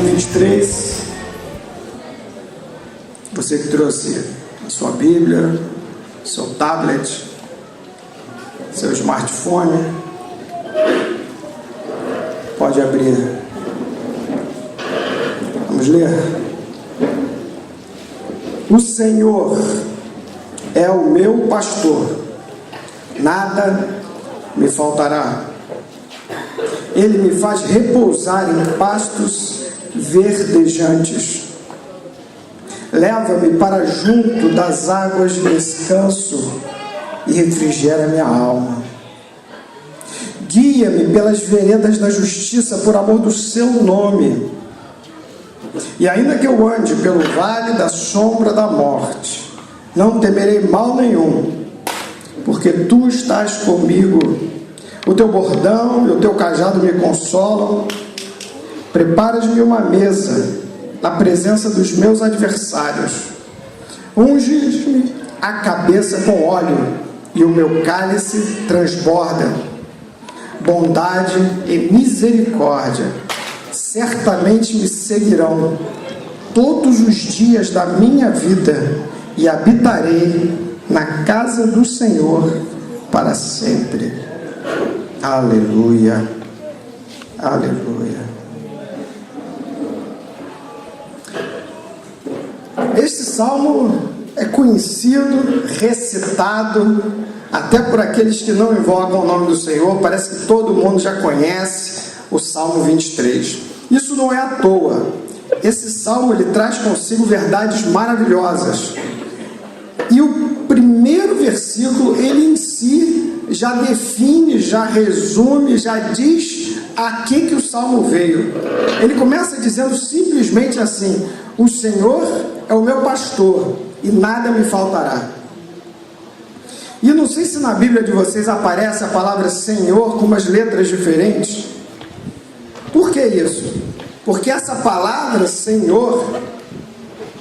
23. Você que trouxe a sua Bíblia, seu tablet, seu smartphone, pode abrir. Vamos ler? O Senhor é o meu pastor, nada me faltará. Ele me faz repousar em pastos verdejantes. Leva-me para junto das águas de descanso e refrigera minha alma. Guia-me pelas veredas da justiça por amor do seu nome. E ainda que eu ande pelo vale da sombra da morte, não temerei mal nenhum, porque tu estás comigo. O teu bordão e o teu cajado me consolam. Preparas-me uma mesa na presença dos meus adversários. Unges-me a cabeça com óleo e o meu cálice transborda. Bondade e misericórdia certamente me seguirão todos os dias da minha vida e habitarei na casa do Senhor para sempre. Aleluia, aleluia. Este salmo é conhecido, recitado, até por aqueles que não invocam o nome do Senhor. Parece que todo mundo já conhece o Salmo 23. Isso não é à toa. Esse salmo ele traz consigo verdades maravilhosas. E o primeiro versículo, ele em si já define, já resume, já diz a que o salmo veio. Ele começa dizendo simplesmente assim: o Senhor é o meu pastor e nada me faltará. E não sei se na Bíblia de vocês aparece a palavra Senhor com umas letras diferentes. Por que isso? Porque essa palavra Senhor,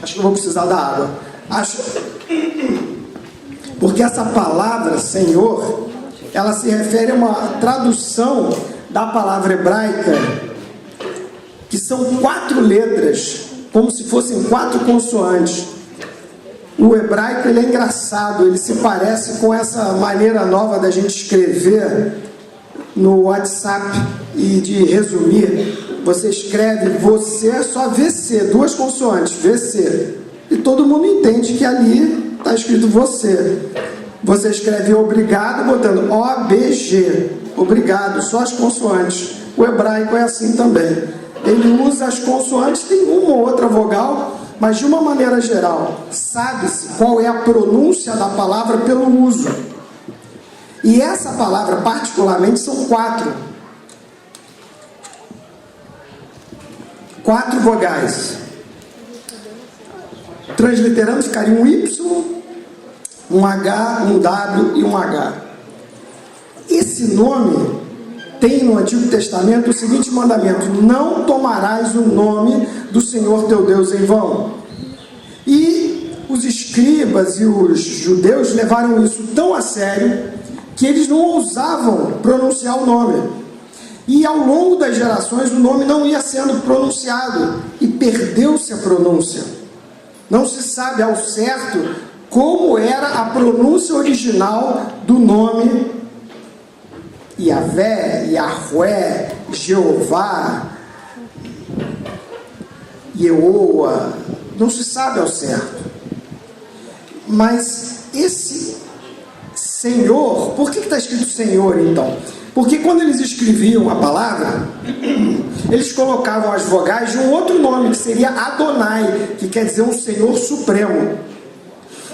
acho que eu vou precisar da água. Porque essa palavra Senhor, ela se refere a uma tradução da palavra hebraica, que são 4 letras, como se fossem 4 consoantes. O hebraico ele é engraçado, ele se parece com essa maneira nova da gente escrever no WhatsApp e de resumir. Você escreve você, só VC, 2 consoantes, VC. E todo mundo entende que ali está escrito você. Você escreve obrigado botando OBG, obrigado, só as consoantes. O hebraico é assim também. Ele usa as consoantes, tem uma ou outra vogal, mas de uma maneira geral, sabe-se qual é a pronúncia da palavra pelo uso. E essa palavra, particularmente, são 4. 4 vogais. Transliterando, ficaria um Y, um H, um W e um H. Esse nome tem no Antigo Testamento o seguinte mandamento: não tomarás o nome do Senhor teu Deus em vão. E os escribas e os judeus levaram isso tão a sério que eles não ousavam pronunciar o nome. E ao longo das gerações o nome não ia sendo pronunciado e perdeu-se a pronúncia. Não se sabe ao certo como era a pronúncia original do nome Yahvé, Yahweh, Jeová, Yehoa. Não se sabe ao certo. Mas esse Senhor, por que está escrito Senhor então? Porque quando eles escreviam a palavra, eles colocavam as vogais de um outro nome, que seria Adonai, que quer dizer um Senhor Supremo.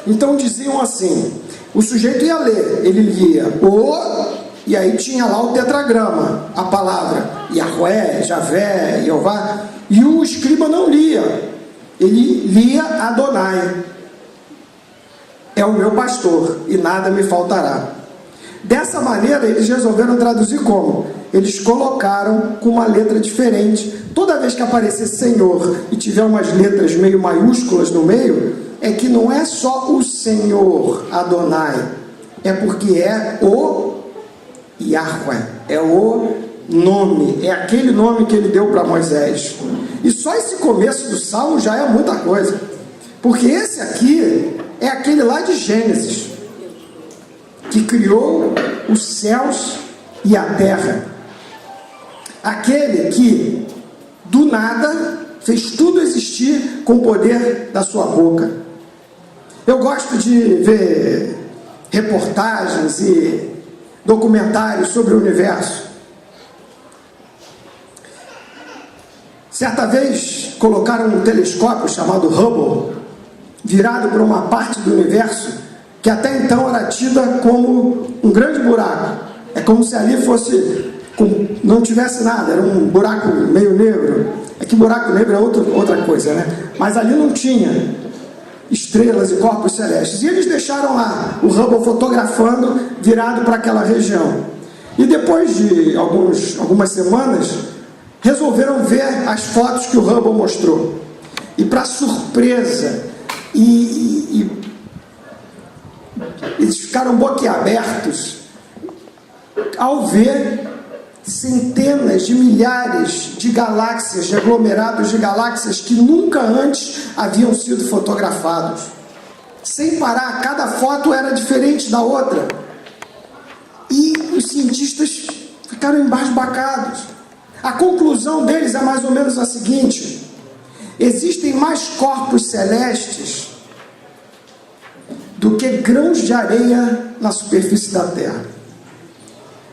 Então diziam assim, o sujeito ia ler, ele lia o, e aí tinha lá o tetragrama, a palavra Yahweh, Javé, Jeová, e o escriba não lia, ele lia Adonai. É o meu pastor e nada me faltará. Dessa maneira, eles resolveram traduzir como? Eles colocaram com uma letra diferente. Toda vez que aparecer Senhor e tiver umas letras meio maiúsculas no meio, é que não é só o Senhor Adonai, é porque é o Yahweh, é o nome, é aquele nome que ele deu para Moisés. E só esse começo do Salmo já é muita coisa, porque esse aqui é aquele lá de Gênesis, que criou os céus e a terra, aquele que do nada fez tudo existir com o poder da sua boca. Eu gosto de ver reportagens e documentários sobre o universo. Certa vez colocaram um telescópio chamado Hubble virado para uma parte do universo que até então era tida como um grande buraco. É como se ali fosse, não tivesse nada, era um buraco meio negro. É que buraco negro é outra coisa, né? Mas ali não tinha estrelas e corpos celestes. E eles deixaram lá o Hubble fotografando virado para aquela região. E depois de algumas semanas, resolveram ver as fotos que o Hubble mostrou. E para surpresa, eles ficaram boquiabertos ao ver centenas de milhares de galáxias, de aglomerados de galáxias que nunca antes haviam sido fotografados. Sem parar, cada foto era diferente da outra. E os cientistas ficaram embasbacados. A conclusão deles é mais ou menos a seguinte: existem mais corpos celestes do que grãos de areia na superfície da Terra.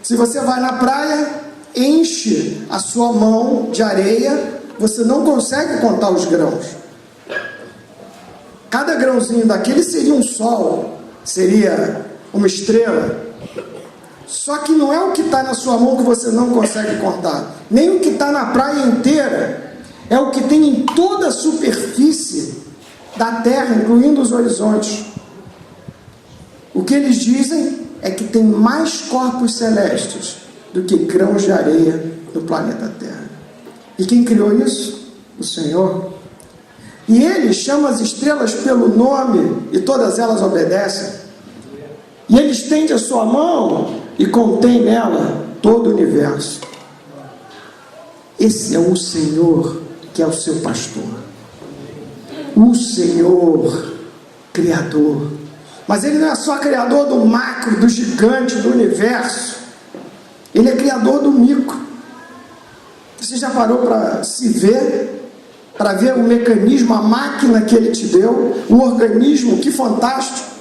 Se você vai na praia, enche a sua mão de areia, você não consegue contar os grãos. Cada grãozinho daquele seria um sol, seria uma estrela. Só que não é o que está na sua mão que você não consegue contar, nem o que está na praia inteira, é o que tem em toda a superfície da Terra, incluindo os horizontes. O que eles dizem é que tem mais corpos celestes do que grãos de areia no planeta Terra. E quem criou isso? O Senhor. E Ele chama as estrelas pelo nome e todas elas obedecem. E Ele estende a sua mão e contém nela todo o universo. Esse é o Senhor que é o seu pastor. O Senhor Criador. Mas Ele não é só Criador do macro, do gigante, do universo. Ele é Criador do micro. Você já parou para se ver, para ver o mecanismo, a máquina que Ele te deu, o organismo? Que fantástico!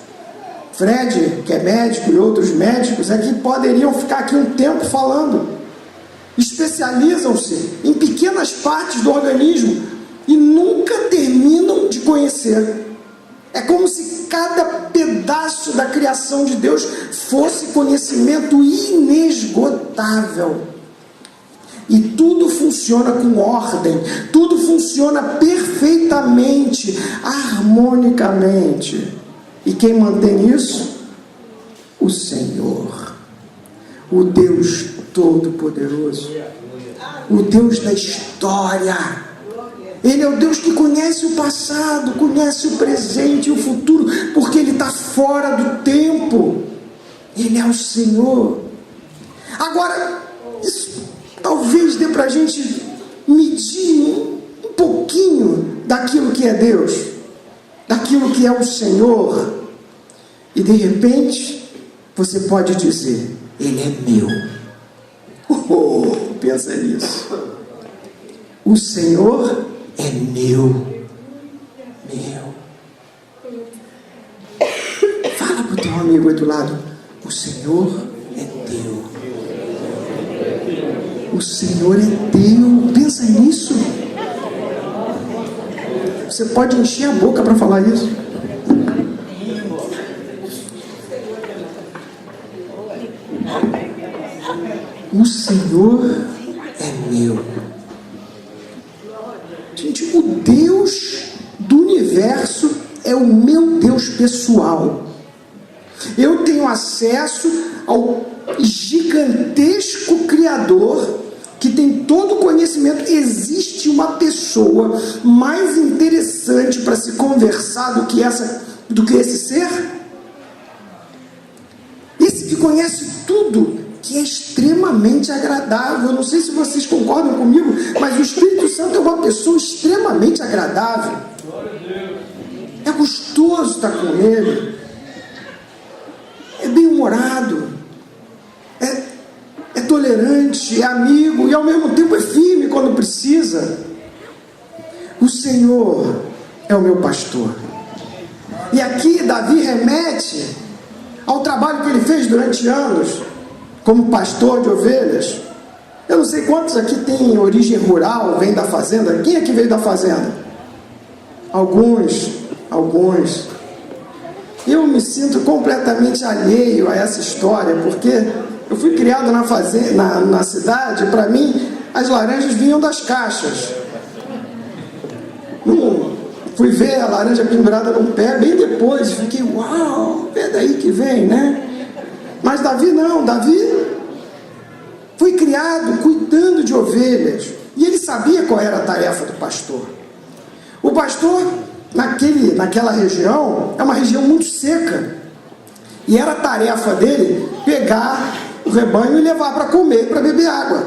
Fred, que é médico, e outros médicos aqui poderiam ficar aqui um tempo falando. Especializam-se em pequenas partes do organismo e nunca terminam de conhecer. É como se cada pedaço da criação de Deus fosse conhecimento inesgotável. E tudo funciona com ordem, tudo funciona perfeitamente, harmonicamente. E quem mantém isso? O Senhor, o Deus Todo-Poderoso, o Deus da história. Ele é o Deus que conhece o passado, conhece o presente e o futuro, porque Ele está fora do tempo. Ele é o Senhor. Agora, isso talvez dê para a gente medir um pouquinho daquilo que é Deus, daquilo que é o Senhor. E de repente, você pode dizer: Ele é meu. Pensa nisso. O Senhor é meu. Fala para o teu amigo aí do lado: o Senhor é teu. O Senhor é teu. Pensa nisso. Você pode encher a boca para falar isso. O Senhor é meu. Gente, o Deus do universo é o meu Deus pessoal. Eu tenho acesso ao gigantesco Criador que tem todo o conhecimento. Existe uma pessoa mais interessante para se conversar do que esse ser? Esse que conhece tudo, que que é extremamente agradável. Eu não sei se vocês concordam comigo, mas o Espírito Santo é uma pessoa extremamente agradável. É gostoso estar com ele. É bem-humorado. É tolerante, é amigo e ao mesmo tempo é firme quando precisa. O Senhor é o meu pastor. E aqui Davi remete ao trabalho que ele fez durante anos como pastor de ovelhas. Eu não sei quantos aqui têm origem rural, vem da fazenda. Quem é que veio da fazenda? Alguns. Eu me sinto completamente alheio a essa história, porque eu fui criado na fazenda, na cidade. Para mim, as laranjas vinham das caixas. Fui ver a laranja pendurada num pé bem depois, fiquei, uau, é daí que vem, né? Mas Davi não, Davi foi criado cuidando de ovelhas, e ele sabia qual era a tarefa do pastor. O pastor, naquela região, é uma região muito seca, e era a tarefa dele pegar o rebanho e levar para comer, para beber água,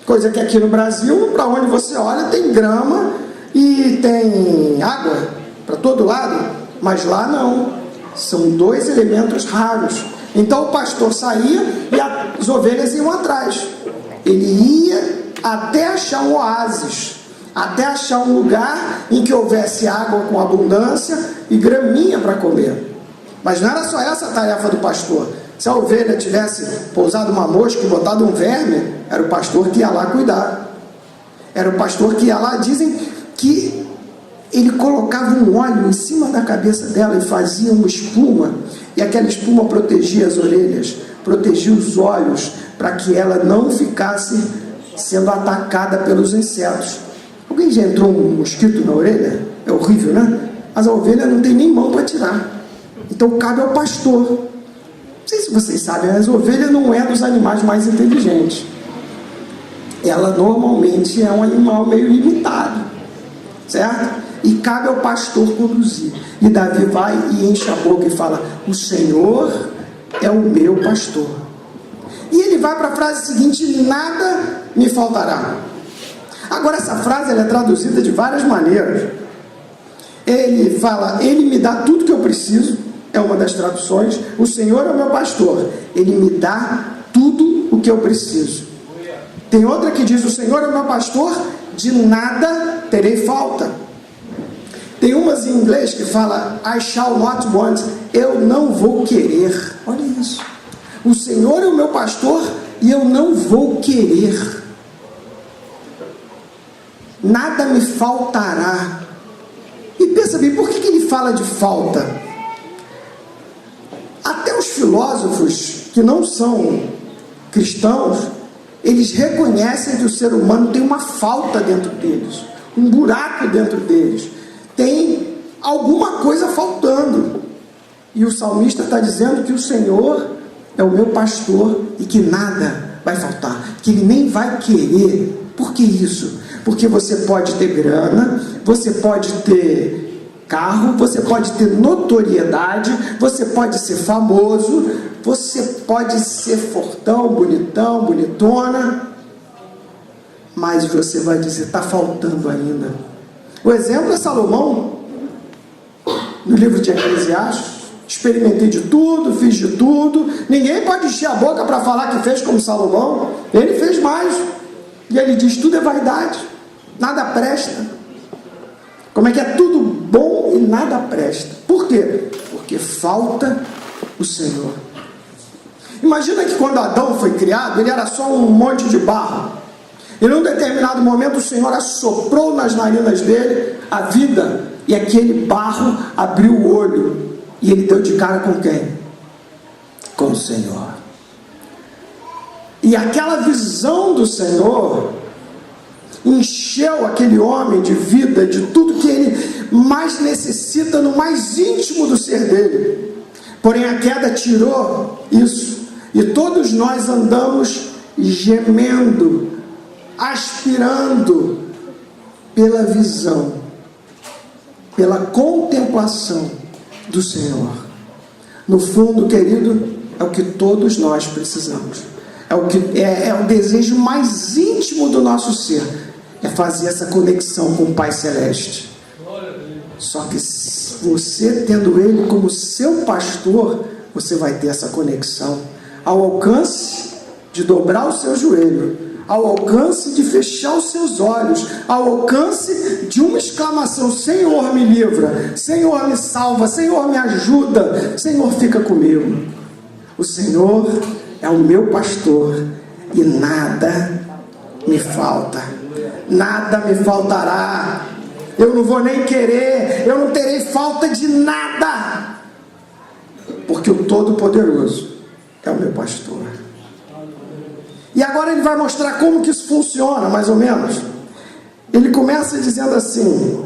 coisa que aqui no Brasil, para onde você olha, tem grama e tem água para todo lado, mas lá não, são dois elementos raros. Então o pastor saía e as ovelhas iam atrás. Ele ia até achar um oásis, até achar um lugar em que houvesse água com abundância e graminha para comer. Mas não era só essa a tarefa do pastor. Se a ovelha tivesse pousado uma mosca e botado um verme, era o pastor que ia lá cuidar. Era o pastor que ia lá. Dizem que ele colocava um óleo em cima da cabeça dela e fazia uma espuma, e aquela espuma protegia as orelhas, protegia os olhos, para que ela não ficasse sendo atacada pelos insetos. Alguém já entrou um mosquito na orelha? É horrível, né? Mas a ovelha não tem nem mão para tirar, então cabe ao pastor. Não sei se vocês sabem, mas a ovelha não é dos animais mais inteligentes. Ela normalmente é um animal meio limitado, certo? E cabe ao pastor conduzir. E Davi vai e enche a boca e fala: o Senhor é o meu pastor. E ele vai para a frase seguinte: nada me faltará. Agora essa frase ela é traduzida de várias maneiras. Ele fala: ele me dá tudo que eu preciso, é uma das traduções. O Senhor é o meu pastor, ele me dá tudo o que eu preciso. Tem outra que diz: o Senhor é o meu pastor, de nada terei falta. Tem umas em inglês que fala: I shall not want, eu não vou querer. Olha isso. O Senhor é o meu pastor e eu não vou querer. Nada me faltará. E pensa bem, por que ele fala de falta? Até os filósofos que não são cristãos, eles reconhecem que o ser humano tem uma falta dentro deles, um buraco dentro deles, tem alguma coisa faltando. E o salmista está dizendo que o Senhor é o meu pastor e que nada vai faltar, que ele nem vai querer. Por que isso? Porque você pode ter grana, você pode ter carro, você pode ter notoriedade, você pode ser famoso, você pode ser fortão, bonitão, bonitona, mas você vai dizer: está faltando ainda. O exemplo é Salomão, no livro de Eclesiastes. Experimentei de tudo, fiz de tudo, ninguém pode encher a boca para falar que fez como Salomão. Ele fez mais, e ele diz: tudo é vaidade, nada presta. Como é que é tudo bom e nada presta? Por quê? Porque falta o Senhor. Imagina que quando Adão foi criado, ele era só um monte de barro, e num determinado momento o Senhor assoprou nas narinas dele a vida, e aquele barro abriu o olho, e ele deu de cara com quem? Com o Senhor. E aquela visão do Senhor encheu aquele homem de vida, de tudo que ele mais necessita no mais íntimo do ser dele. Porém a queda tirou isso, e todos nós andamos gemendo, aspirando pela visão, pela contemplação do Senhor. No fundo, querido, é o que todos nós precisamos. é o desejo mais íntimo do nosso ser, é fazer essa conexão com o Pai Celeste. Só que você tendo Ele como seu pastor, você vai ter essa conexão ao alcance de dobrar o seu joelho, ao alcance de fechar os seus olhos, ao alcance de uma exclamação: Senhor, me livra, Senhor, me salva, Senhor, me ajuda, Senhor, fica comigo. O Senhor é o meu pastor e nada me falta, nada me faltará. Eu não vou nem querer, eu não terei falta de nada, porque o Todo-Poderoso é o meu pastor. E agora ele vai mostrar como que isso funciona, mais ou menos. Ele começa dizendo assim: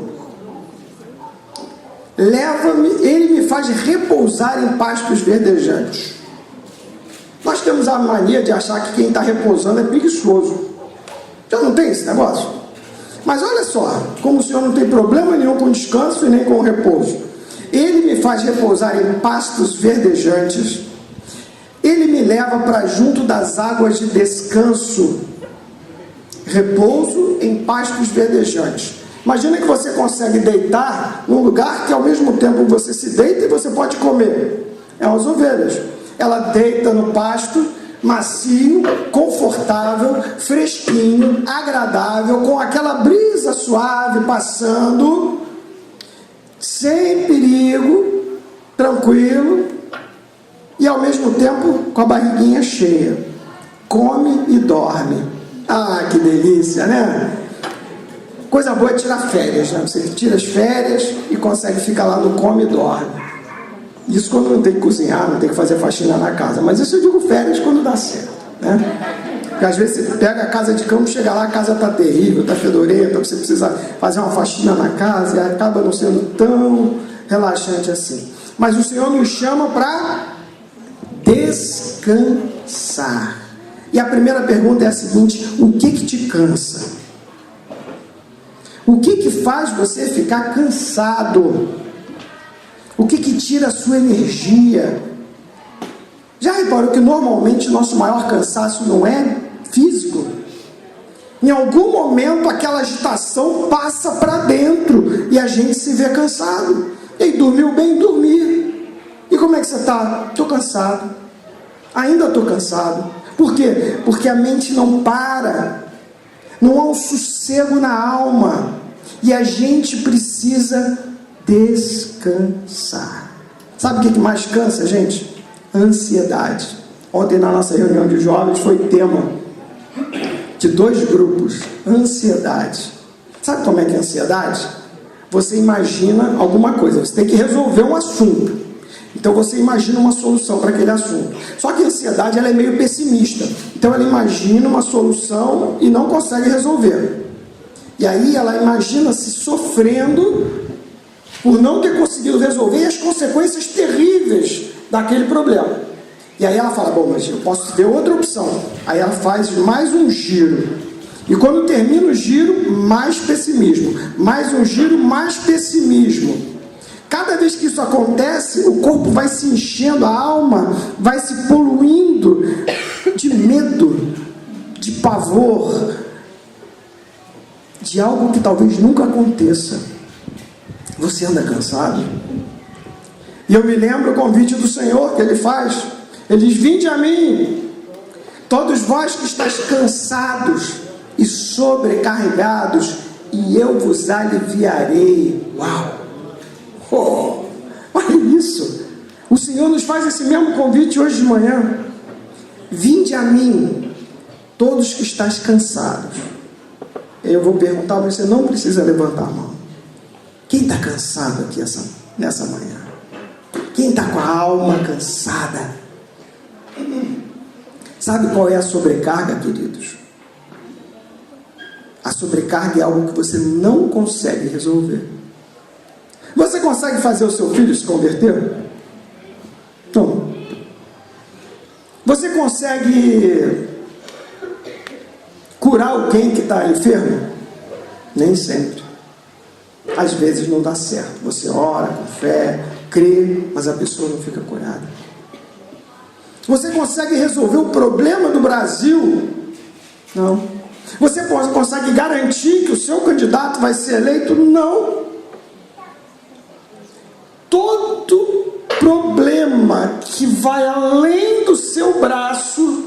leva-me, ele me faz repousar em pastos verdejantes. Nós temos a mania de achar que quem está repousando é preguiçoso. Já não tem esse negócio? Mas olha só, como o Senhor não tem problema nenhum com descanso e nem com repouso. Ele me faz repousar em pastos verdejantes. Ele me leva para junto das águas de descanso. Repouso em pastos verdejantes. Imagina que você consegue deitar num lugar que ao mesmo tempo você se deita e você pode comer. É as ovelhas. Ela deita no pasto macio, confortável, fresquinho, agradável, com aquela brisa suave passando, sem perigo, tranquilo, e ao mesmo tempo com a barriguinha cheia. Come e dorme. Ah, que delícia, né? Coisa boa é tirar férias, né? Você tira as férias e consegue ficar lá no come e dorme. Isso quando não tem que cozinhar, não tem que fazer faxina na casa. Mas isso eu digo férias quando dá certo, né? Porque às vezes você pega a casa de campo, chega lá, a casa está terrível, está fedorenta, você precisa fazer uma faxina na casa e acaba não sendo tão relaxante assim. Mas o Senhor nos chama para descansar. E a primeira pergunta é a seguinte: o que te cansa? O que faz você ficar cansado? O que tira a sua energia? Já reparou que normalmente nosso maior cansaço não é físico? Em algum momento aquela agitação passa para dentro e a gente se vê cansado. E aí, dormiu bem? Dormi. E como é que você está? Estou cansado. Ainda estou cansado. Por quê? Porque a mente não para. Não há um sossego na alma. E a gente precisa descansar. Sabe o que mais cansa, gente? Ansiedade. Ontem na nossa reunião de jovens foi tema de 2 grupos. Ansiedade. Sabe como é que é ansiedade? Você imagina alguma coisa, você tem que resolver um assunto. Então você imagina uma solução para aquele assunto. Só que a ansiedade ela é meio pessimista. Então ela imagina uma solução e não consegue resolver. E aí ela imagina se sofrendo por não ter conseguido resolver e as consequências terríveis daquele problema. E aí ela fala: bom, mas eu posso ter outra opção. Aí ela faz mais um giro. E quando termina o giro, mais pessimismo. Mais um giro, mais pessimismo. Cada vez que isso acontece, o corpo vai se enchendo, a alma vai se poluindo de medo, de pavor, de algo que talvez nunca aconteça. Você anda cansado? E eu me lembro o convite do Senhor que Ele faz. Ele diz: vinde a mim, todos vós que estáis cansados e sobrecarregados, e eu vos aliviarei. Uau! Oh, olha isso! O Senhor nos faz esse mesmo convite hoje de manhã. Vinde a mim, todos que estáis cansados. Eu vou perguntar, mas você não precisa levantar a mão. Quem está cansado aqui nessa manhã? Quem está com a alma cansada? Sabe qual é a sobrecarga, queridos? A sobrecarga é algo que você não consegue resolver. Você consegue fazer o seu filho se converter? Não. Você consegue curar alguém que está enfermo? Nem sempre. Às vezes não dá certo. Você ora com fé, crê, mas a pessoa não fica curada. Você consegue resolver o problema do Brasil? Não. Você consegue garantir que o seu candidato vai ser eleito? Não. Todo problema que vai além do seu braço,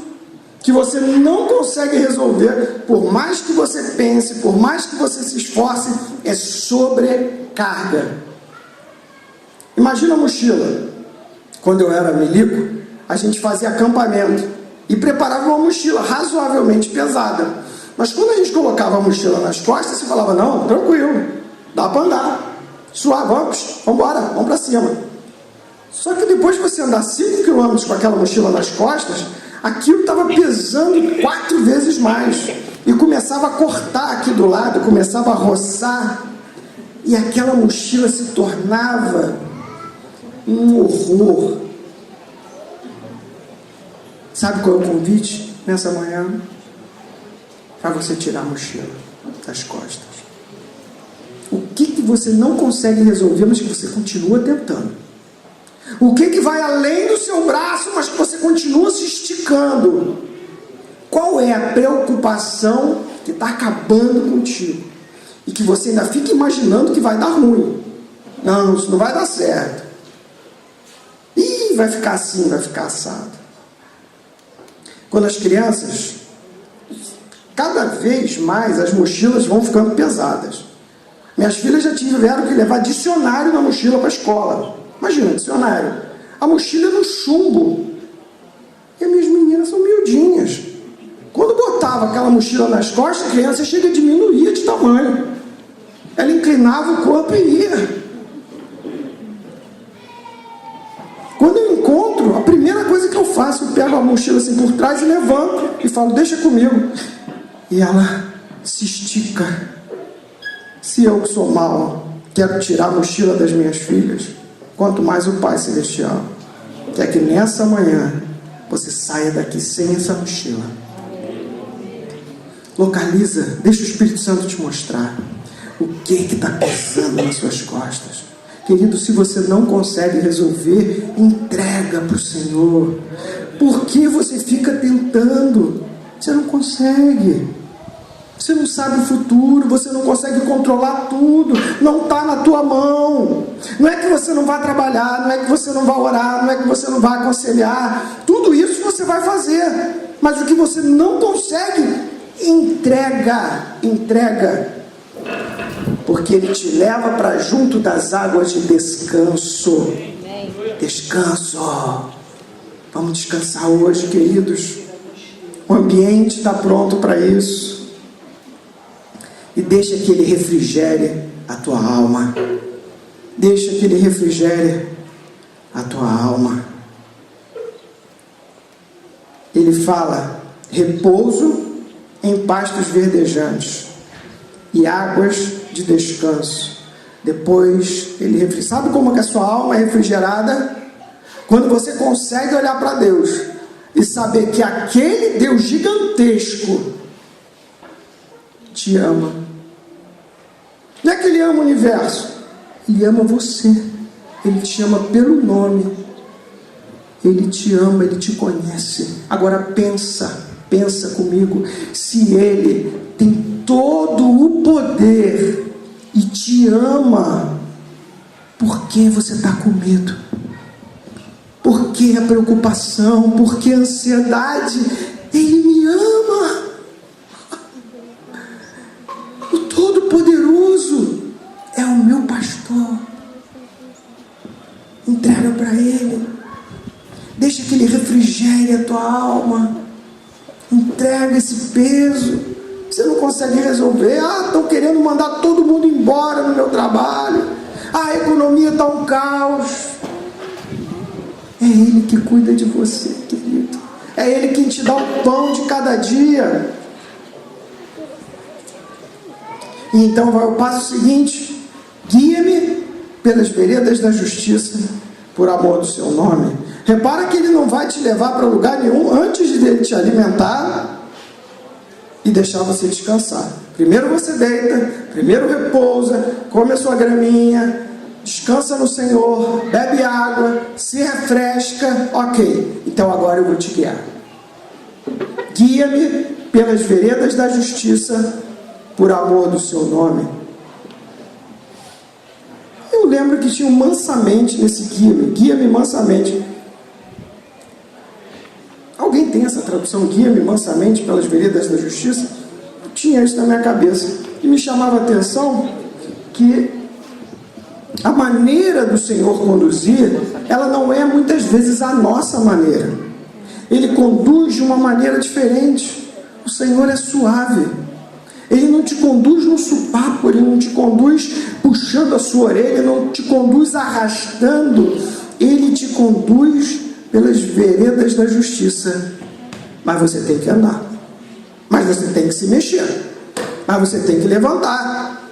que você não consegue resolver, por mais que você pense, por mais que você se esforce, é sobrecarga. Imagina a mochila. Quando eu era milico, a gente fazia acampamento e preparava uma mochila razoavelmente pesada. Mas quando a gente colocava a mochila nas costas, você falava, não, tranquilo, dá para andar, suave, vamos embora, vamos para cima. Só que depois de você andar 5 km com aquela mochila nas costas, aquilo estava pesando 4 vezes mais. E começava a cortar aqui do lado, começava a roçar. E aquela mochila se tornava um horror. Sabe qual é o convite nessa manhã? Para você tirar a mochila das costas. O que você não consegue resolver, mas que você continua tentando? O que vai além do seu braço, mas que você continua se esticando? Qual é a preocupação que está acabando contigo? E que você ainda fica imaginando que vai dar ruim. Não, isso não vai dar certo. Ih, vai ficar assim, vai ficar assado. Quando as crianças, cada vez mais as mochilas vão ficando pesadas. Minhas filhas já tiveram que levar dicionário na mochila para a escola. Imagina, dicionário. A mochila é no chumbo. E as minhas meninas são miudinhas. Quando botava aquela mochila nas costas, a criança chega a diminuir de tamanho. Ela inclinava o corpo e ia. Quando eu encontro, a primeira coisa que eu faço, eu pego a mochila assim por trás e levanto e falo, deixa comigo. E ela se estica. Se eu que sou mau quero tirar a mochila das minhas filhas, quanto mais o Pai Celestial quer que nessa manhã você saia daqui sem essa mochila. Localiza, deixa o Espírito Santo te mostrar o que está pesando nas suas costas. Querido, se você não consegue resolver, entrega para o Senhor. Por que você fica tentando? Você não consegue. Você não sabe o futuro, você não consegue controlar tudo, não está na tua mão. Não é que você não vai trabalhar, não é que você não vai orar, não é que você não vai aconselhar. Tudo isso você vai fazer, mas o que você não consegue, entrega. Porque Ele te leva para junto das águas de descanso. Descanso. Vamos descansar hoje, queridos. O ambiente está pronto para isso. E deixa que Ele refrigere a tua alma. Deixa que Ele refrigere a tua alma. Ele fala, repouso em pastos verdejantes e águas de descanso. Depois Ele refrigera. Sabe como que a sua alma é refrigerada? Quando você consegue olhar para Deus e saber que aquele Deus gigantesco te ama. Não é que Ele ama o universo, Ele ama você. Ele te ama pelo nome. Ele te ama, Ele te conhece. Agora pensa comigo, se Ele tem todo o poder e te ama, por que você está com medo? Por que a preocupação? Por que a ansiedade? Ele me ama. O Todo-Poderoso é o meu pastor. Entrega para Ele. Deixa que Ele refrigere a tua alma. Entrega esse peso. Você não consegue resolver. Estão querendo mandar todo mundo embora no meu trabalho. A economia está um caos. É Ele que cuida de você, querido. É Ele quem te dá o pão de cada dia. E então vai o passo seguinte: guia-me pelas veredas da justiça, por amor do seu nome. Repara que Ele não vai te levar para lugar nenhum antes de Ele te alimentar e deixar você descansar. Primeiro você deita, primeiro repousa, come a sua graminha, descansa no Senhor, bebe água, se refresca, ok, então agora eu vou te guiar. Guia-me pelas veredas da justiça, por amor do seu nome. Eu lembro que tinha um mansamente nesse guia-me mansamente. Alguém tem essa tradução, guia-me mansamente pelas veredas da justiça? Eu tinha isso na minha cabeça. E me chamava a atenção que a maneira do Senhor conduzir, ela não é muitas vezes a nossa maneira. Ele conduz de uma maneira diferente. O Senhor é suave. Ele não te conduz no supapo, Ele não te conduz puxando a sua orelha, não te conduz arrastando. Ele te conduz pelas veredas da justiça. Mas você tem que andar. Mas você tem que se mexer. Mas você tem que levantar.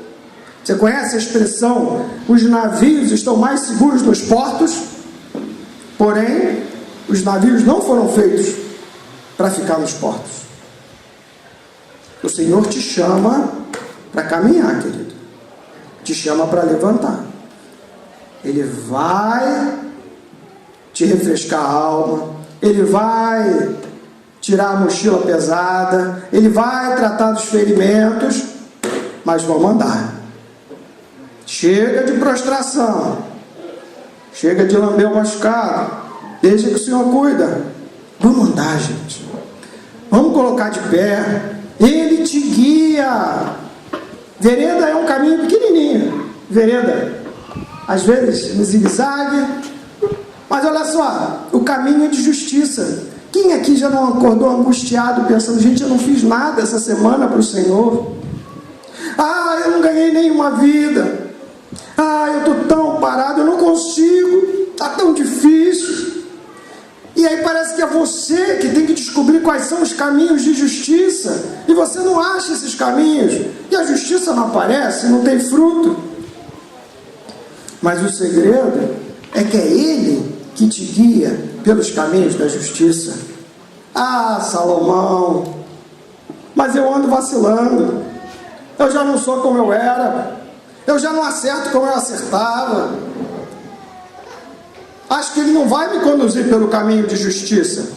Você conhece a expressão, os navios estão mais seguros nos portos? Porém, os navios não foram feitos para ficar nos portos. O Senhor te chama para caminhar, querido. Te chama para levantar. Ele vai te refrescar a alma. Ele vai tirar a mochila pesada. Ele vai tratar dos ferimentos. Mas vamos andar. Chega de prostração. Chega de lamber o machucado. Deixa que o Senhor cuida. Vamos andar, gente. Vamos colocar de pé. Ele te guia. Vereda é um caminho pequenininho. Vereda, às vezes no zigue-zague. Mas olha só, o caminho é de justiça. Quem aqui já não acordou angustiado pensando, gente, eu não fiz nada essa semana para o Senhor? Ah, eu não ganhei nenhuma vida. Ah, eu estou tão parado, eu não consigo. Está tão difícil. E aí parece que é você que tem que descobrir quais são os caminhos de justiça. E você não acha esses caminhos. E a justiça não aparece, não tem fruto. Mas o segredo é que é Ele que te guia pelos caminhos da justiça. Ah, Salomão, mas eu ando vacilando. Eu já não sou como eu era. Eu já não acerto como eu acertava. Acho que Ele não vai me conduzir pelo caminho de justiça.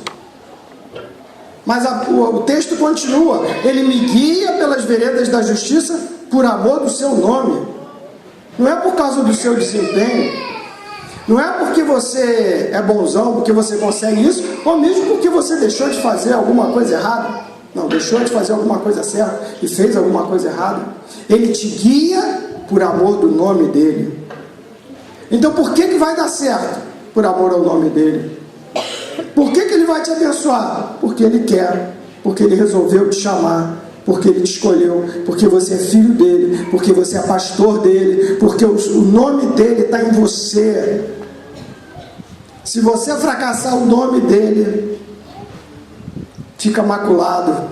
Mas o texto continua. Ele me guia pelas veredas da justiça por amor do seu nome. Não é por causa do seu desempenho. Não é porque você é bonzão, porque você consegue isso, ou mesmo porque você deixou de fazer alguma coisa errada. Não, deixou de fazer alguma coisa certa e fez alguma coisa errada. Ele te guia por amor do nome dEle. Então por que vai dar certo? Por amor ao nome dEle. Por que Ele vai te abençoar? Porque Ele quer, porque Ele resolveu te chamar, porque Ele te escolheu, porque você é filho dEle, porque você é pastor dEle, porque o nome dEle está em você. Se você fracassar, o nome dEle fica maculado.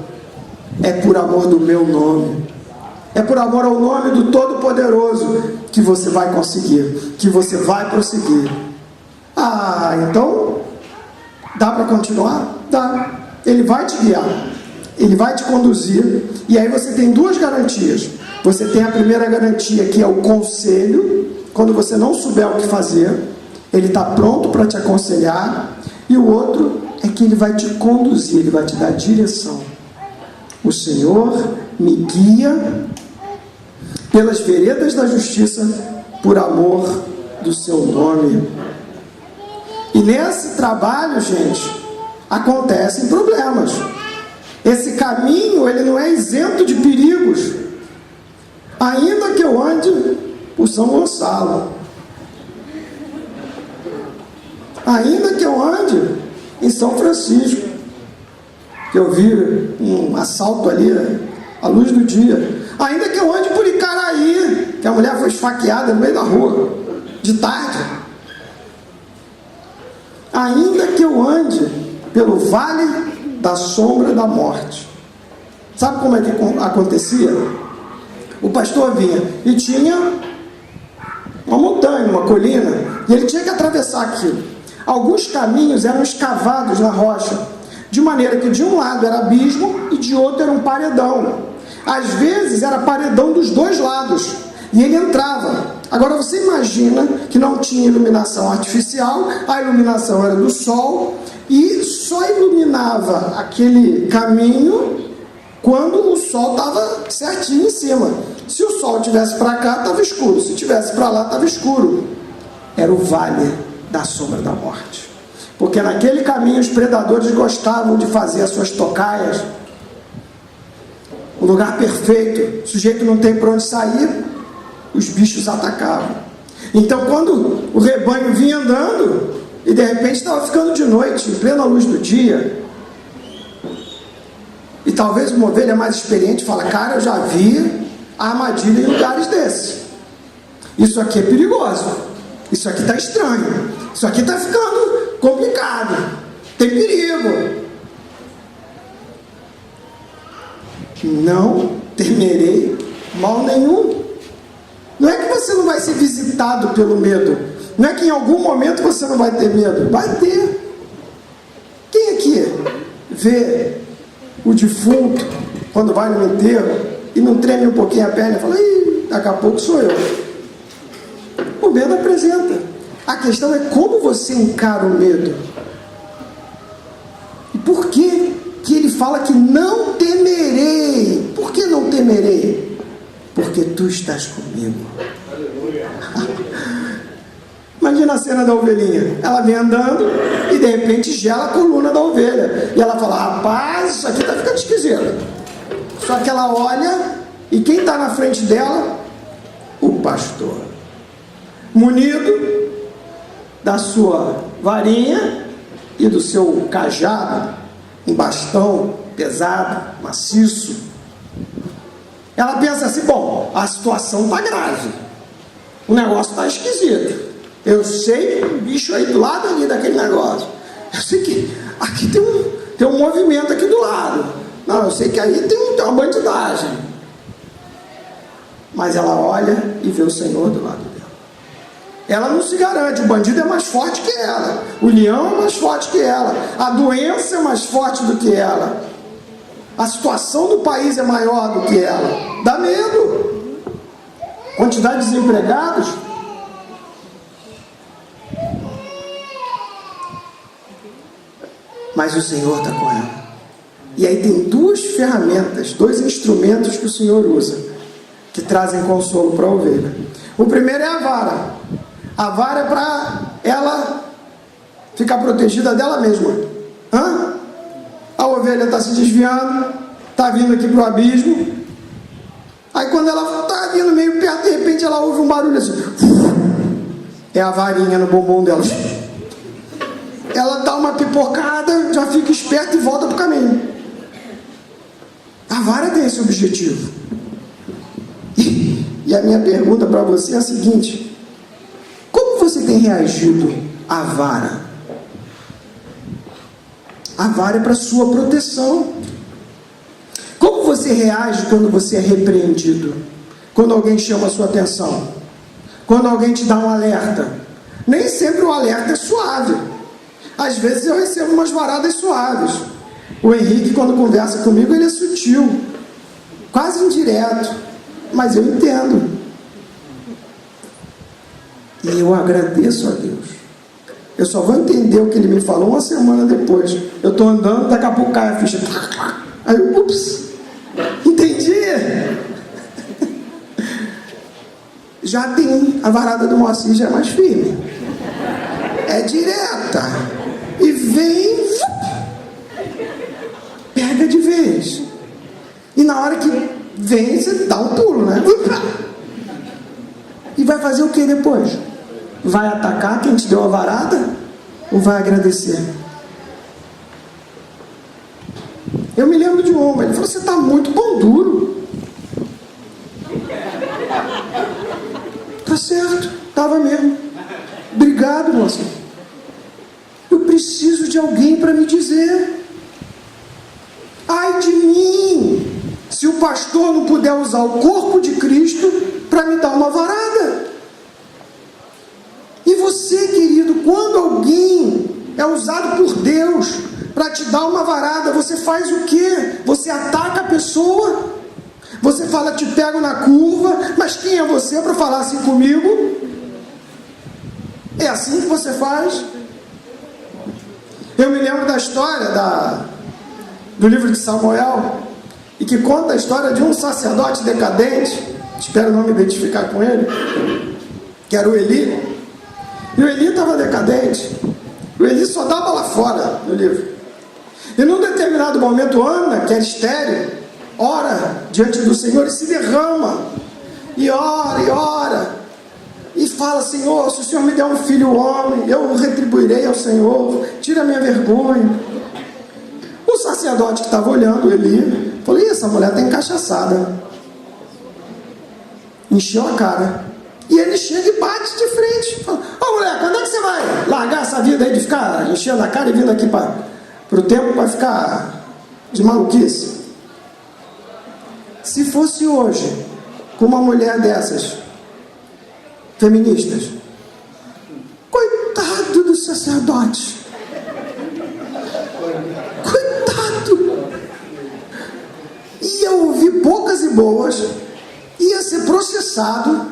É por amor do meu nome. É por amor ao nome do Todo-Poderoso que você vai conseguir, que você vai prosseguir. Ah, então dá para continuar? Dá. Ele vai te guiar, Ele vai te conduzir. E aí você tem duas garantias. Você tem a primeira garantia, que é o conselho. Quando você não souber o que fazer, Ele está pronto para te aconselhar. E o outro é que Ele vai te conduzir, Ele vai te dar direção. O Senhor me guia pelas veredas da justiça por amor do seu nome. E nesse trabalho, gente, acontecem problemas. Esse caminho, ele não é isento de perigos. Ainda que eu ande por São Gonçalo, ainda que eu ande em São Francisco, que eu vi um assalto ali à luz do dia, ainda que eu ande por Icaraí, que a mulher foi esfaqueada no meio da rua de tarde, ainda que eu ande pelo vale da sombra da morte. Sabe como é que acontecia? O pastor vinha e tinha uma montanha, uma colina, e ele tinha que atravessar aquilo. Alguns caminhos eram escavados na rocha, de maneira que de um lado era abismo e de outro era um paredão. Às vezes era paredão dos dois lados, e ele entrava. Agora você imagina que não tinha iluminação artificial, a iluminação era do sol e só iluminava aquele caminho quando o sol estava certinho em cima. Se o sol tivesse para cá, estava escuro. Se tivesse para lá, estava escuro. Era o vale da sombra da morte. Porque naquele caminho os predadores gostavam de fazer as suas tocaias. Um lugar perfeito. O sujeito não tem para onde sair, os bichos atacavam. Então quando o rebanho vinha andando, e de repente estava ficando de noite, em plena luz do dia, e talvez uma ovelha mais experiente fala: cara, eu já vi a armadilha em lugares desses. Isso aqui é perigoso. Isso aqui está estranho. Isso aqui está ficando complicado. Tem perigo. Não temerei mal nenhum. Não é que você não vai ser visitado pelo medo. Não é que em algum momento você não vai ter medo. Vai ter. Quem aqui vê o defunto quando vai no enterro e não treme um pouquinho a perna e fala: ih, daqui a pouco sou eu? O medo apresenta. A questão é como você encara o medo. E por que ele fala que não temerei? Por que não temerei? Porque tu estás comigo. Imagina a cena da ovelhinha. Ela vem andando e de repente gela a coluna da ovelha. E ela fala: rapaz, isso aqui está ficando esquisito. Só que ela olha e quem está na frente dela? O pastor. Munido da sua varinha e do seu cajado, um bastão pesado, maciço. Ela pensa assim: bom, a situação está grave. O negócio está esquisito. Eu sei que um bicho aí do lado ali daquele negócio. Eu sei que aqui tem um movimento aqui do lado. Não, eu sei que aí tem uma bandidagem. Mas ela olha e vê o Senhor do lado dela. Ela não se garante. O bandido é mais forte que ela. O leão é mais forte que ela. A doença é mais forte do que ela. A situação do país é maior do que ela. Dá medo. Quantidade de desempregados. Mas o Senhor está com ela. E aí tem duas ferramentas, dois instrumentos que o Senhor usa, que trazem consolo para a ovelha. O primeiro é a vara. A vara é para ela ficar protegida dela mesma. A ovelha está se desviando, está vindo aqui para o abismo. Aí quando ela está vindo meio perto, de repente ela ouve um barulho assim. É a varinha no bumbum dela. Ela dá uma pipocada, já fica esperta e volta para o caminho. A vara tem esse objetivo. E a minha pergunta para você é a seguinte: como você tem reagido à vara? A vara é para sua proteção. Como você reage quando você é repreendido? Quando alguém chama a sua atenção? Quando alguém te dá um alerta? Nem sempre o alerta é suave. Às vezes eu recebo umas varadas suaves. O Henrique, quando conversa comigo, ele é sutil, quase indireto, mas eu entendo. E eu agradeço a Deus. Eu só vou entender o que ele me falou uma semana depois. Eu estou andando, daqui a pouco cai a ficha. Aí eu, ups, entendi. Já tem a varada do Moacir, já é mais firme. É direta. E vem, pega de vez. E na hora que vem, você dá um pulo, né? E vai fazer o que depois? Vai atacar quem te deu a varada? Ou vai agradecer? Eu me lembro de um homem, ele falou: você está muito pão duro. Tá certo, estava mesmo. Obrigado, moça. Eu preciso de alguém para me dizer. Ai de mim, se o pastor não puder usar o corpo de Cristo para me dar uma varada. E você, querido, quando alguém é usado por Deus para te dar uma varada, você faz o quê? Você ataca a pessoa? Você fala, te pego na curva, mas quem é você para falar assim comigo? É assim que você faz? Eu me lembro da história do livro de Samuel, e que conta a história de um sacerdote decadente, espero não me identificar com ele, que era o Eli. E o Eli estava decadente. O Eli só dava lá fora no livro. E num determinado momento, Ana, que era estéril, ora diante do Senhor e se derrama, e ora, e fala: Senhor, se o Senhor me der um filho homem, eu retribuirei ao Senhor, tira a minha vergonha. O sacerdote que estava olhando Eli falou: e essa mulher está encaixaçada. Encheu a cara. E ele chega e bate de frente. Fala: ô mulher, quando é que você vai largar essa vida aí de ficar enchendo a cara e vindo aqui para o templo para ficar de maluquice? Se fosse hoje, com uma mulher dessas, feministas, coitado do sacerdote. Coitado. Ia ouvir poucas e boas, ia ser processado.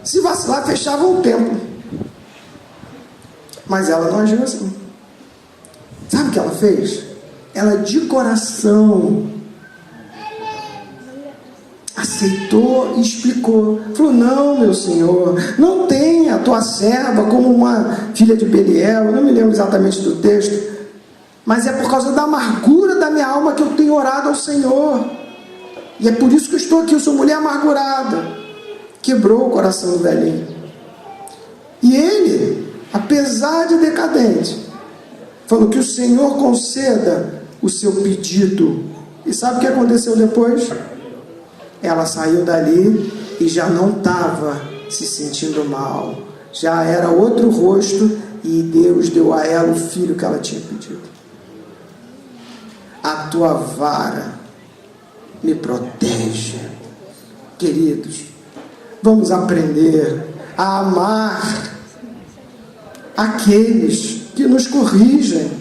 Se vacilar, fechava o templo. Mas ela não agiu assim. Sabe o que ela fez? Ela de coração aceitou e explicou. Falou: não, meu senhor, não tenha a tua serva como uma filha de Beliel. Eu não me lembro exatamente do texto, mas é por causa da amargura da minha alma que eu tenho orado ao Senhor, e é por isso que eu estou aqui. Eu sou mulher amargurada. Quebrou o coração do velhinho. E ele, apesar de decadente, falou: que o Senhor conceda o seu pedido. E sabe o que aconteceu depois? Ela saiu dali e já não estava se sentindo mal. Já era outro rosto, e Deus deu a ela o filho que ela tinha pedido. A tua vara me protege. Queridos, vamos aprender a amar aqueles que nos corrigem.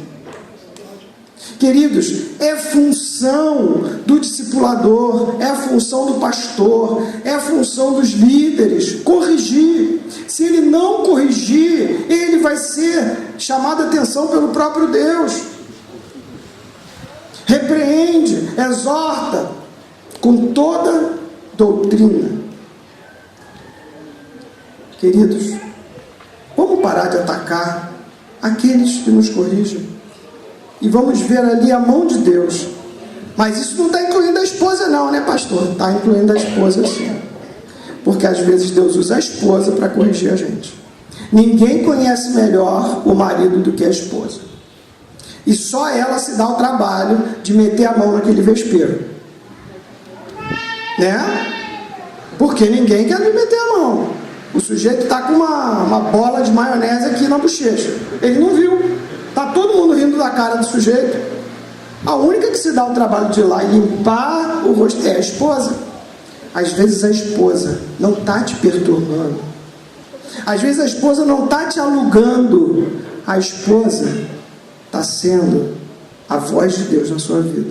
Queridos, é função do discipulador, é a função do pastor, é a função dos líderes corrigir. Se ele não corrigir, ele vai ser chamado a atenção pelo próprio Deus. Repreende, exorta com toda doutrina. Queridos, vamos parar de atacar aqueles que nos corrigem e vamos ver ali a mão de Deus. Mas isso não está incluindo a esposa não, né, pastor? Está incluindo a esposa sim, porque às vezes Deus usa a esposa para corrigir a gente. Ninguém conhece melhor o marido do que a esposa, e só ela se dá o trabalho de meter a mão naquele vespeiro, né? Porque ninguém quer lhe meter a mão. O sujeito está com uma bola de maionese aqui na bochecha, ele não viu. Está todo mundo rindo da cara do sujeito. A única que se dá o trabalho de ir lá e limpar o rosto é a esposa. Às vezes a esposa não está te perturbando. Às vezes a esposa não está te alugando. A esposa está sendo a voz de Deus na sua vida.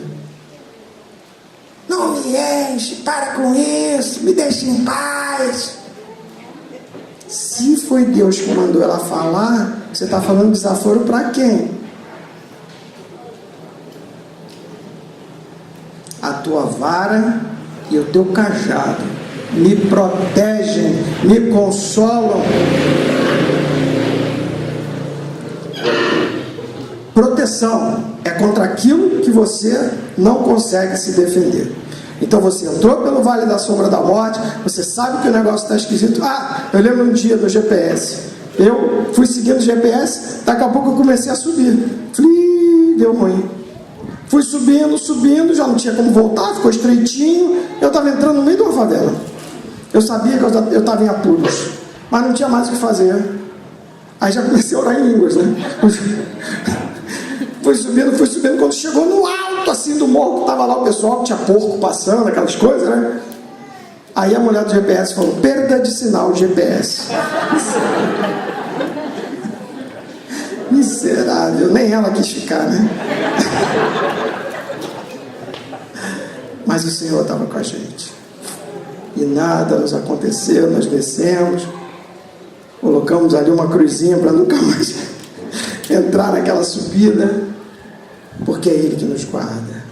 Não me enche, para com isso, me deixe em paz. Se foi Deus que mandou ela falar, você está falando desaforo para quem? A tua vara e o teu cajado me protegem, me consolam. Proteção é contra aquilo que você não consegue se defender. Então você entrou pelo vale da sombra da morte, você sabe que o negócio está esquisito. Eu lembro um dia no GPS, eu fui seguindo o GPS, daqui a pouco eu comecei a subir. Falei, deu ruim. Fui subindo, já não tinha como voltar, ficou estreitinho. Eu estava entrando no meio de uma favela. Eu sabia que eu estava em apuros, mas não tinha mais o que fazer. Aí já comecei a orar em línguas, né? Fui subindo, quando chegou no alto assim do morro, estava lá o pessoal, que tinha porco passando, aquelas coisas, né? Aí a mulher do GPS falou: perda de sinal GPS. Miserável, nem ela quis ficar, né? Mas Mas o Senhor estava com a gente. E nada nos aconteceu, nós descemos, colocamos ali uma cruzinha para nunca mais entrar naquela subida, porque é Ele que nos guarda.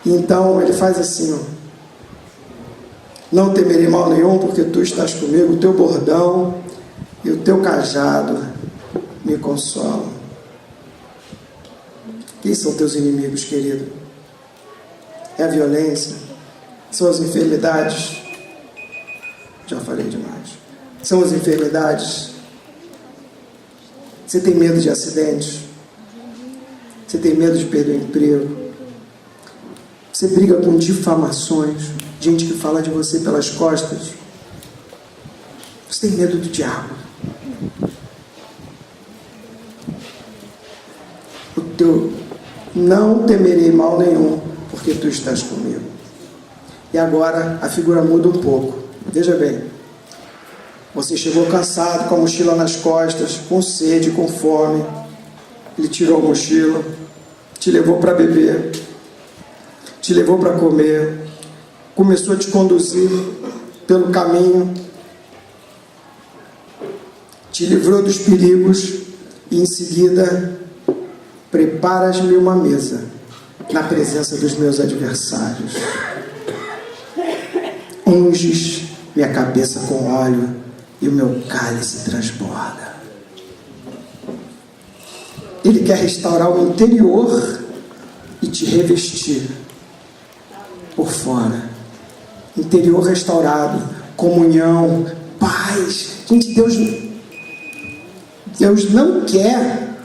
Então ele faz assim, ó: não temerei mal nenhum, porque tu estás comigo, o teu bordão e o teu cajado me consolam. Quem são teus inimigos, querido? É a violência? São as enfermidades? Já falei demais. São as enfermidades? Você tem medo de acidentes? Você tem medo de perder o emprego? Você briga com difamações, gente que fala de você pelas costas? Você tem medo do diabo? O teu não temerei mal nenhum, porque tu estás comigo. E agora a figura muda um pouco. Veja bem, você chegou cansado, com a mochila nas costas, com sede, com fome. Ele tirou a mochila, te levou para beber, te levou para comer, começou a te conduzir pelo caminho, te livrou dos perigos e em seguida: preparas-me uma mesa na presença dos meus adversários, unges minha cabeça com óleo e o meu cálice transborda. Ele quer restaurar o interior e te revestir por fora. Interior restaurado, comunhão, paz. Gente, Deus não quer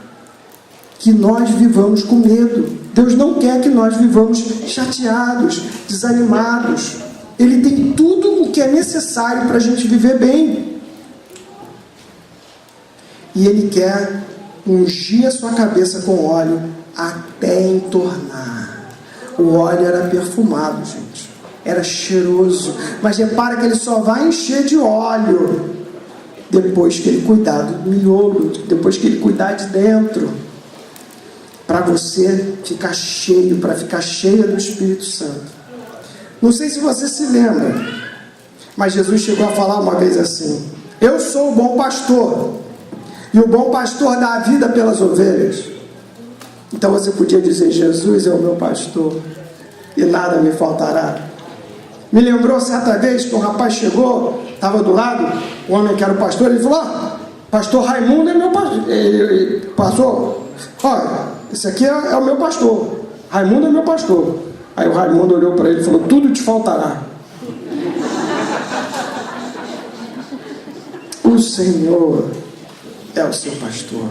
que nós vivamos com medo. Deus não quer que nós vivamos chateados, desanimados. Ele tem tudo o que é necessário para a gente viver bem. E Ele quer ungir a sua cabeça com óleo até entornar. O óleo era perfumado, gente. Era cheiroso. Mas repara que Ele só vai encher de óleo depois que Ele cuidar do miolo, depois que Ele cuidar de dentro. Para você ficar cheio, para ficar cheia do Espírito Santo. Não sei se você se lembra, mas Jesus chegou a falar uma vez assim: eu sou o bom pastor, e o bom pastor dá a vida pelas ovelhas. Então você podia dizer: Jesus é o meu pastor, e nada me faltará. Me lembrou certa vez que um rapaz chegou, estava do lado, o homem que era o pastor, ele falou: pastor Raimundo é meu pastor. Ele passou: olha, esse aqui é o meu pastor, Raimundo é meu pastor. Aí o Raimundo olhou para ele e falou: tudo te faltará. O Senhor é o seu pastor.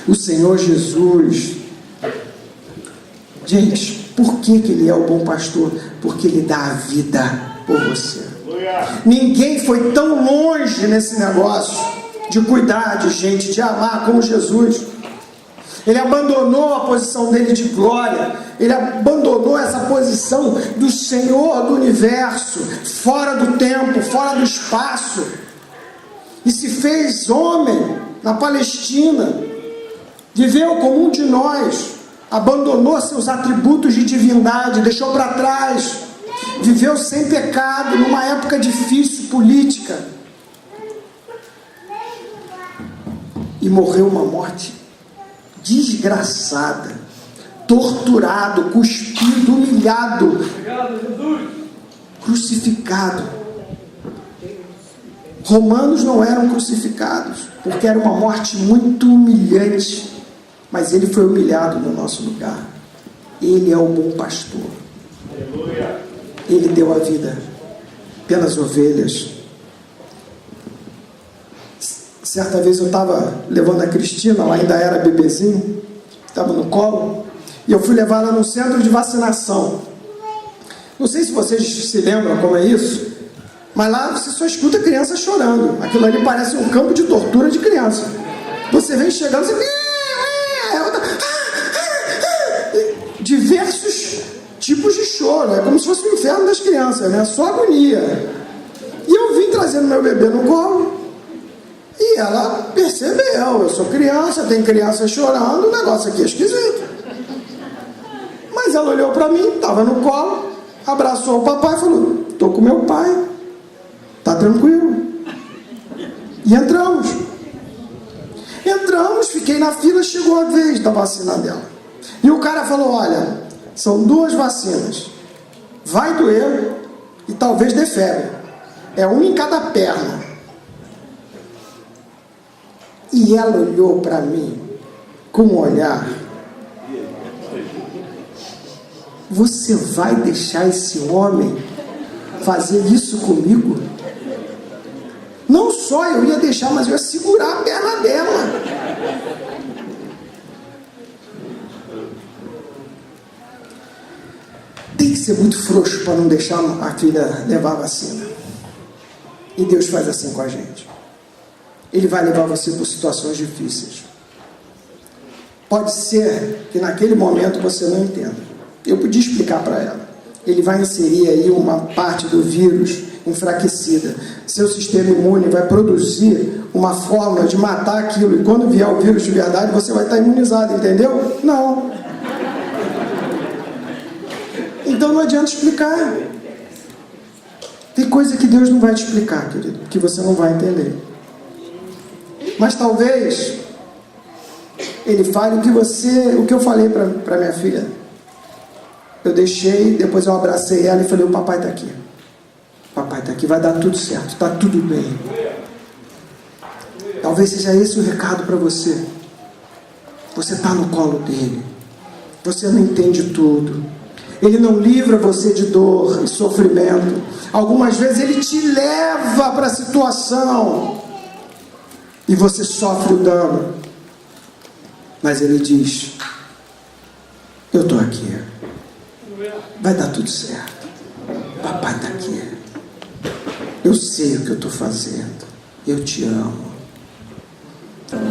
O Senhor Jesus. Gente, por que Ele é o bom pastor? Porque Ele dá a vida por você. Ninguém foi tão longe nesse negócio de cuidar de gente, de amar como Jesus. Ele abandonou a posição dele de glória. Ele abandonou essa posição do Senhor do universo, fora do tempo, fora do espaço, e se fez homem na Palestina, viveu como um de nós, abandonou seus atributos de divindade, deixou para trás, viveu sem pecado, numa época difícil política, e morreu uma morte desgraçada, torturado, cuspido, humilhado, crucificado. Romanos não eram crucificados, porque era uma morte muito humilhante, mas Ele foi humilhado no nosso lugar. Ele é o bom pastor. Ele deu a vida pelas ovelhas. Certa vez eu estava levando a Cristina, ela ainda era bebezinho, estava no colo, e eu fui levar ela no centro de vacinação. Não sei se vocês se lembram como é isso, mas lá você só escuta criança chorando. Aquilo ali parece um campo de tortura de criança. Você vem chegando, você... diversos tipos de choro, é como se fosse o inferno das crianças, né? Só agonia. E eu vim trazendo meu bebê no colo, e ela percebeu: eu sou criança, tem criança chorando, o negócio aqui é esquisito. ela olhou para mim, estava no colo, abraçou o papai e falou: estou com meu pai, está tranquilo. E entramos, fiquei na fila, chegou a vez da vacina dela. E o cara falou: olha, são 2 vacinas, vai doer e talvez dê febre, é uma em cada perna. E ela olhou para mim com um olhar: você vai deixar esse homem fazer isso comigo? Não só eu ia deixar, mas eu ia segurar a perna dela. Tem que ser muito frouxo para não deixar a filha levar a vacina. E Deus faz assim com a gente. Ele vai levar você por situações difíceis. Pode ser que naquele momento você não entenda. Eu podia explicar para ela. Ele vai inserir aí uma parte do vírus enfraquecida. Seu sistema imune vai produzir uma forma de matar aquilo. E quando vier o vírus de verdade, você vai estar imunizado, entendeu? Não. Então não adianta explicar. Tem coisa que Deus não vai te explicar, querido, que você não vai entender. Mas talvez Ele fale o que eu falei para minha filha. Eu deixei, depois eu abracei ela e falei: o papai está aqui. O papai está aqui, vai dar tudo certo, está tudo bem. Talvez seja esse o recado para você. Você está no colo dele. Você não entende tudo. Ele não livra você de dor e sofrimento. Algumas vezes ele te leva para a situação e você sofre o dano. Mas ele diz: eu estou aqui. Vai dar tudo certo. Papai está aqui. Eu sei o que eu estou fazendo. Eu te amo.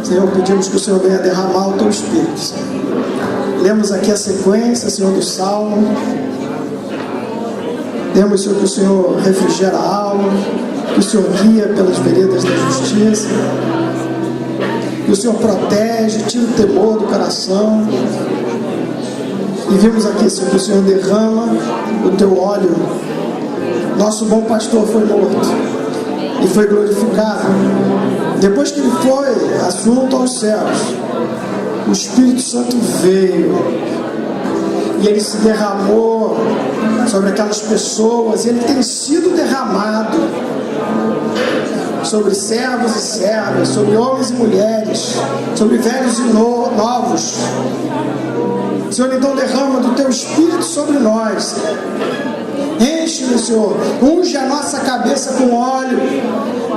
Senhor, pedimos que o Senhor venha derramar o teu Espírito, Senhor. Lemos aqui a sequência, Senhor, do Salmo. Pedimos, Senhor, que o Senhor refrigera a alma, que o Senhor guia pelas veredas da justiça, que o Senhor protege, tira o temor do coração. E vimos aqui, Senhor, que o Senhor derrama o teu óleo. Nosso bom pastor foi morto e foi glorificado. Depois que ele foi assunto aos céus, o Espírito Santo veio e ele se derramou sobre aquelas pessoas. Ele tem sido derramado sobre servos e servas, sobre homens e mulheres, sobre velhos e novos. Senhor, então derrama do teu Espírito sobre nós. Enche-nos, Senhor, unge a nossa cabeça com óleo,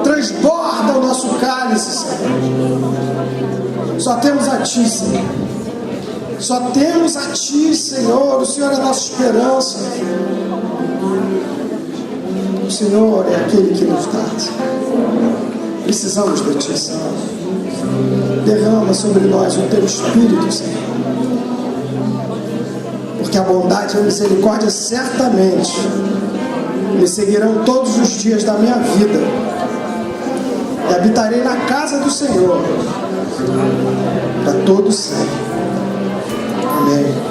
transborda o nosso cálice, Senhor. Só temos a Ti, Senhor. Só temos a Ti, Senhor. O Senhor é a nossa esperança. O Senhor é aquele que nos dá, Senhor. Precisamos de Ti, Senhor. Derrama sobre nós o Teu Espírito, Senhor. Porque a bondade e a misericórdia certamente me seguirão todos os dias da minha vida. E habitarei na casa do Senhor para todo sempre. Amém.